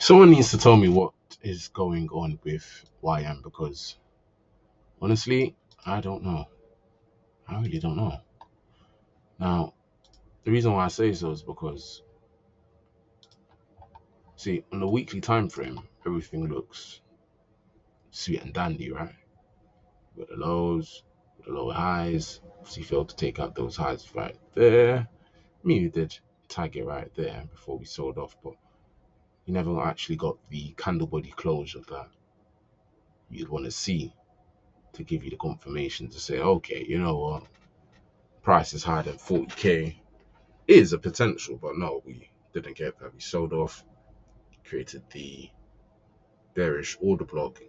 Someone needs to tell me what is going on with YM because honestly, I don't know. I really don't know. Now, the reason why I say so is because, see, on the weekly time frame, everything looks sweet and dandy, right? With the lows, with the lower highs. Obviously, failed to take out those highs right there. Me, we did tag it right there before we sold off, but you never actually got the candle body closure that you'd want to see to give you the confirmation to say, okay, you know what, price is higher than 40k is a potential, but no, we didn't get that. We sold off, created the bearish order block,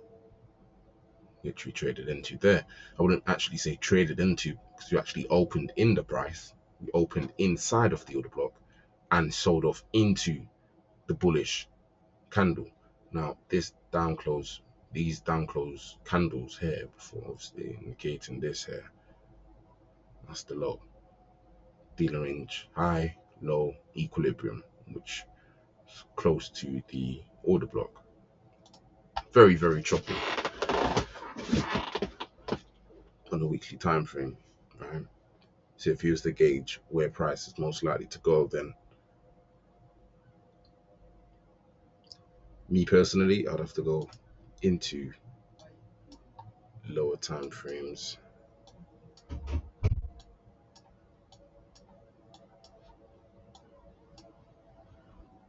which we traded into there. I wouldn't actually say traded into because we actually opened in the price. We opened inside of the order block and sold off into the bullish candle. Now, these down close candles here, before obviously indicating this here, that's the low. Dealer range high, low, equilibrium, which is close to the order block. Very, very choppy on a weekly time frame, right? So if you was to gauge where price is most likely to go, then me personally, I'd have to go into lower time frames.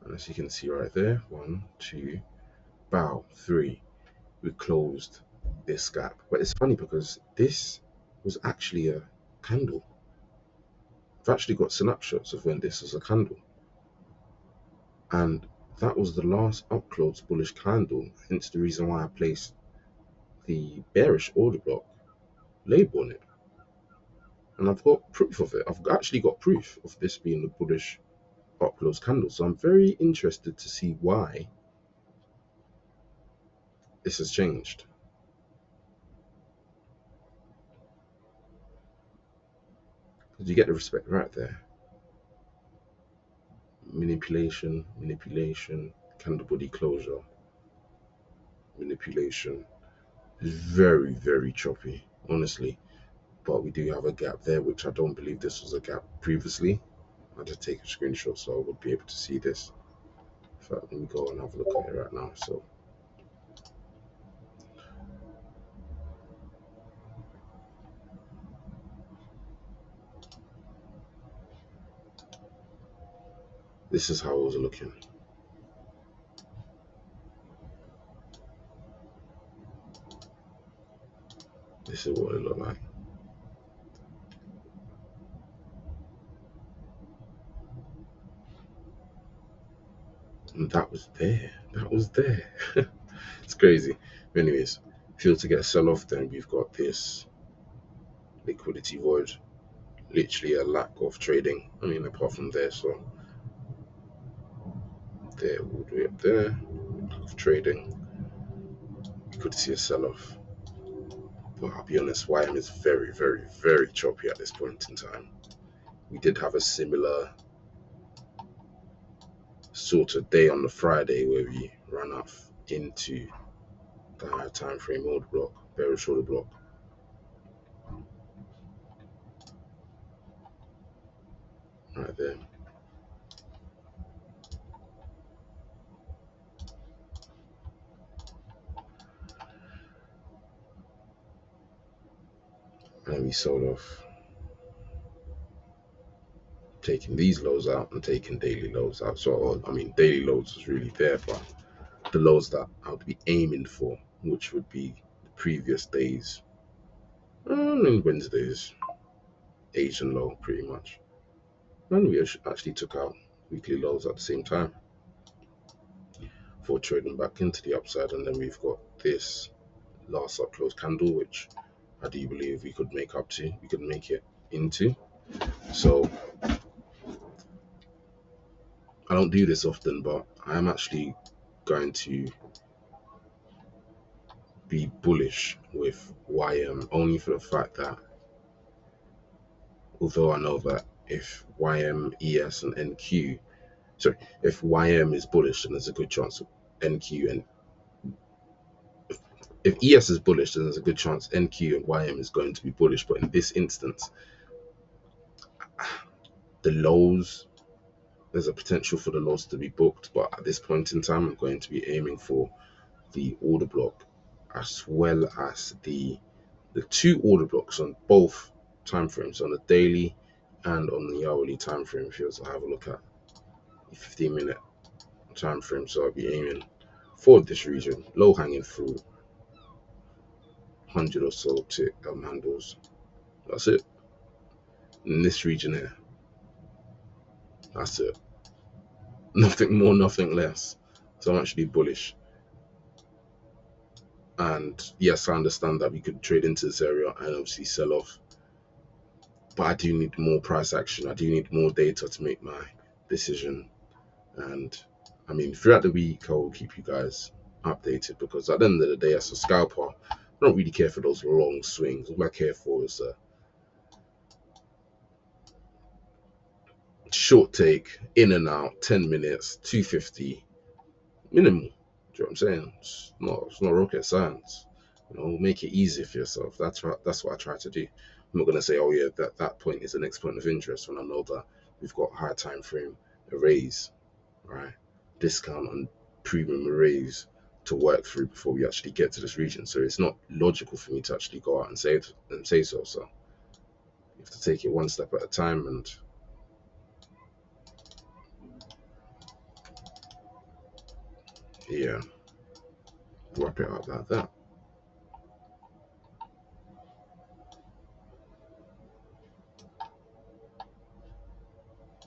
And as you can see right there, 1, 2, bow, 3, we closed this gap. But it's funny because this was actually a candle. I've actually got snapshots of when this was a candle. And that was the last up close bullish candle, hence the reason why I placed the bearish order block label on it. And I've got proof of it. I've actually got proof of this being the bullish up close candle. So I'm very interested to see why this has changed. Did you get the respect right there? Manipulation, manipulation, candle body closure, manipulation. It's very, very choppy, honestly. But we do have a gap there, which I don't believe this was a gap previously. I just take a screenshot so I would be able to see this. In fact, let me go and have a look at it right now. So this is how it was looking. This is what it looked like. And that was there. That was there. It's crazy. But anyways, if you were to get a sell off, then we've got this liquidity void. Literally a lack of trading. I mean, apart from there, so there, all the way up there, lack of trading. You could see a sell off. But I'll be honest, YM is very, very, very choppy at this point in time. We did have a similar sort of day on the Friday where we ran off into the higher time frame order block, bearish order block. Right there. And we sold off, taking these lows out and taking daily lows out. So, I mean, daily lows was really there, but the lows that I would be aiming for, which would be the previous days, and Wednesdays, Asian low pretty much. And we actually took out weekly lows at the same time for trading back into the upside. And then we've got this last up close candle, which I do believe we could make up to, we could make it into. So I don't do this often, but I'm actually going to be bullish with YM only for the fact that although I know that if YM, ES, and NQ, sorry, if YM is bullish, then there's a good chance NQ, and if ES is bullish, then there's a good chance NQ and YM is going to be bullish. But in this instance, the lows, there's a potential for the lows to be booked. But at this point in time, I'm going to be aiming for the order block as well as the two order blocks on both time frames, on the daily and on the hourly time frame. If you were to have a look at the 15-minute time frame, so I'll be aiming for this region, low hanging fruit, 100 or so tick handles. That's it. In this region here, that's it. Nothing more, nothing less. So I'm actually bullish. And yes, I understand that we could trade into this area and obviously sell off, but I do need more price action. I do need more data to make my decision. And I mean, throughout the week, I will keep you guys updated, because at the end of the day, as a scalper, I don't really care for those long swings. All I care for is a short take, in and out, 10 minutes, 250, minimal. Do you know what I'm saying? It's not rocket science. Make it easy for yourself. That's what I try to do. I'm not gonna say, oh yeah, that point is the next point of interest, when I know that we've got high time frame arrays, right? Discount on premium arrays to work through before we actually get to this region. So it's not logical for me to actually go out and say so. So you have to take it one step at a time, and yeah, wrap it up like that.